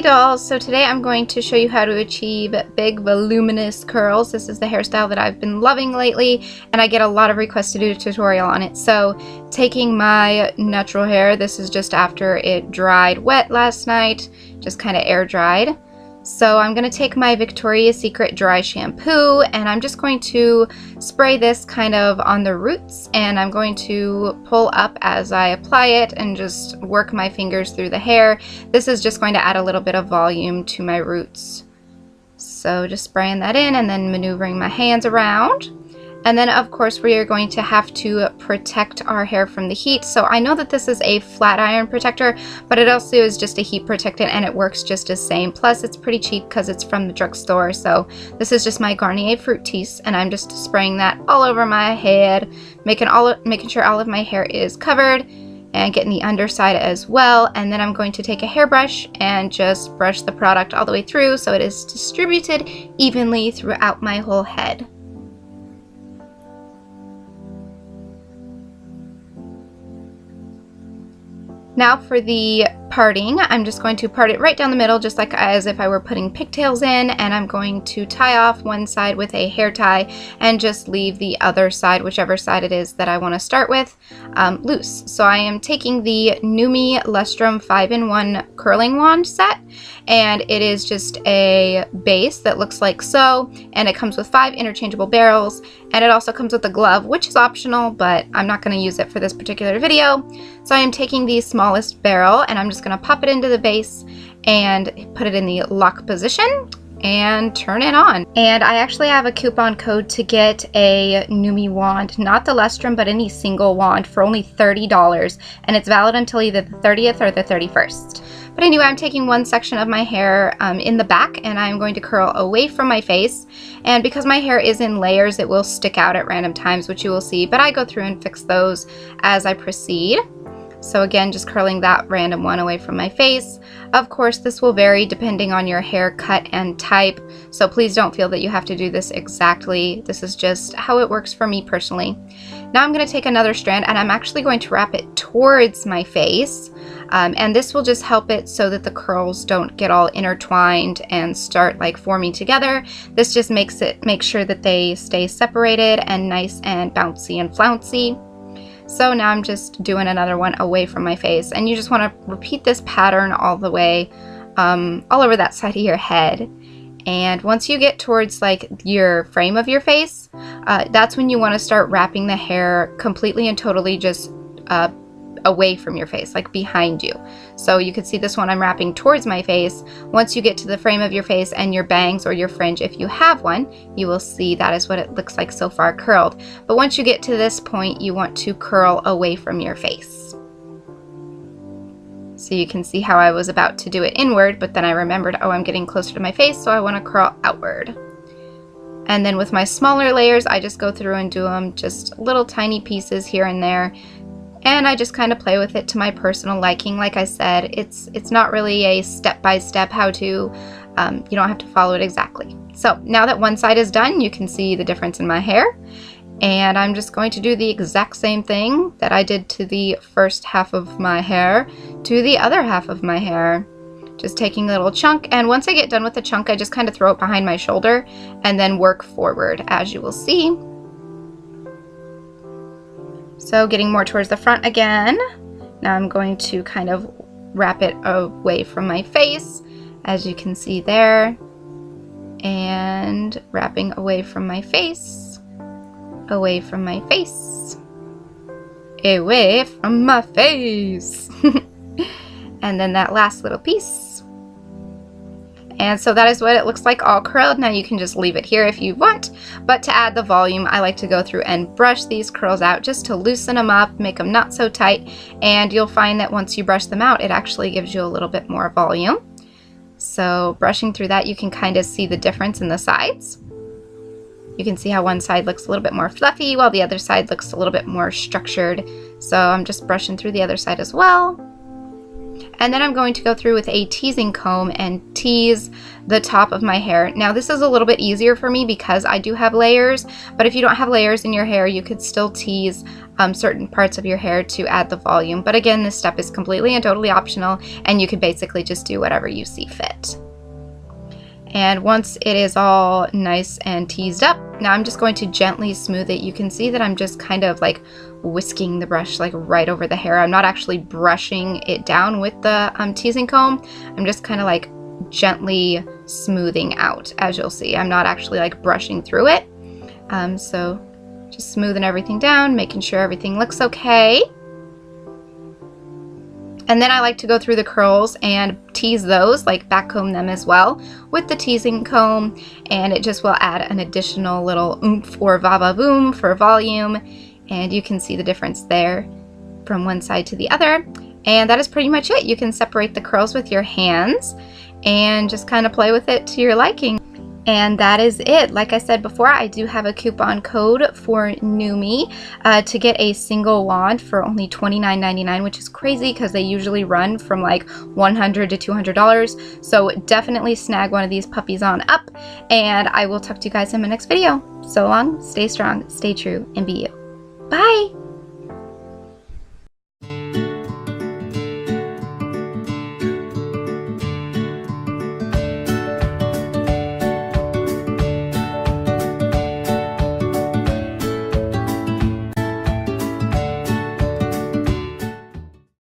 dolls, so today I'm going to show you how to achieve big voluminous curls. This is the hairstyle that I've been loving lately, and I get a lot of requests to do a tutorial on it. So taking my natural hair, this is just after it dried wet last night, just kind of air dried. So I'm going to take my Victoria's Secret dry shampoo, and I'm just going to spray this kind of on the roots, and I'm going to pull up as I apply it and just work my fingers through the hair. This is just going to add a little bit of volume to my roots. So just spraying that in and then maneuvering my hands around. And then of course we are going to have to protect our hair from the heat. So I know that this is a flat iron protector, but it also is just a heat protectant and it works just the same. Plus it's pretty cheap because it's from the drugstore. So this is just my Garnier Fructis, and I'm just spraying that all over my head, making sure all of my hair is covered and getting the underside as well. And then I'm going to take a hairbrush and just brush the product all the way through so it is distributed evenly throughout my whole head. Now for the parting, I'm just going to part it right down the middle, just like as if I were putting pigtails in, and I'm going to tie off one side with a hair tie and just leave the other side, whichever side it is that I want to start with, loose. So I am taking the NUME Lustrum 5-in-1 curling wand set, and it is just a base that looks like so, and it comes with 5 interchangeable barrels, and it also comes with a glove, which is optional, but I'm not going to use it for this particular video. So I am taking the smallest barrel, and I'm just going to pop it into the base and put it in the lock position and turn it on. And I actually have a coupon code to get a NUME wand, not the Lustrum, but any single wand, for only $30, and it's valid until either the 30th or the 31st. But anyway, I'm taking one section of my hair in the back, and I'm going to curl away from my face. And because my hair is in layers, it will stick out at random times, which you will see, but I go through and fix those as I proceed. So again, just curling that random one away from my face. Of course, this will vary depending on your hair cut and type, so please don't feel that you have to do this exactly. This is just how it works for me personally. Now I'm going to take another strand, and I'm actually going to wrap it towards my face, and this will just help it so that the curls don't get all intertwined and start like forming together. This just makes sure that they stay separated and nice and bouncy and flouncy. So now I'm just doing another one away from my face, and you just want to repeat this pattern all the way all over that side of your head. And once you get towards like your frame of your face, that's when you want to start wrapping the hair completely and totally just away from your face, like behind you. So you can see this one I'm wrapping towards my face. Once you get to the frame of your face and your bangs or your fringe, if you have one, you will see that is what it looks like so far curled. But once you get to this point, you want to curl away from your face. So you can see how I was about to do it inward, but then I remembered, oh, I'm getting closer to my face, so I want to curl outward. And then with my smaller layers, I just go through and do them just little tiny pieces here and there. And I just kind of play with it to my personal liking. Like I said, it's not really a step-by-step how-to. You don't have to follow it exactly. So now that one side is done, you can see the difference in my hair. And I'm just going to do the exact same thing that I did to the first half of my hair to the other half of my hair. Just taking a little chunk, and once I get done with the chunk, I just kind of throw it behind my shoulder and then work forward, as you will see. So getting more towards the front again. Now I'm going to kind of wrap it away from my face, as you can see there. And wrapping away from my face, away from my face, away from my face. And then that last little piece. And so that is what it looks like all curled. Now you can just leave it here if you want, but to add the volume, I like to go through and brush these curls out just to loosen them up, make them not so tight, and you'll find that once you brush them out, it actually gives you a little bit more volume. So brushing through that, you can kind of see the difference in the sides. You can see how one side looks a little bit more fluffy while the other side looks a little bit more structured. So I'm just brushing through the other side as well. And then I'm going to go through with a teasing comb and tease the top of my hair. Now this is a little bit easier for me because I do have layers, but if you don't have layers in your hair, you could still tease certain parts of your hair to add the volume. But again, this step is completely and totally optional, and you could basically just do whatever you see fit. And once it is all nice and teased up, now I'm just going to gently smooth it. You can see that I'm just kind of like whisking the brush like right over the hair. I'm not actually brushing it down with the teasing comb. I'm just kind of like gently smoothing out, as you'll see. I'm not actually like brushing through it. So just smoothing everything down, making sure everything looks okay. And then I like to go through the curls and tease those, like back comb them as well with the teasing comb, and it just will add an additional little oomph or va-va-voom for volume, and you can see the difference there from one side to the other. And that is pretty much it. You can separate the curls with your hands and just kind of play with it to your liking. And that is it. Like I said before, I do have a coupon code for NUME to get a single wand for only $29.99, which is crazy because they usually run from like $100 to $200. So definitely snag one of these puppies on up, and I will talk to you guys in my next video. So long, stay strong, stay true, and be you. Bye!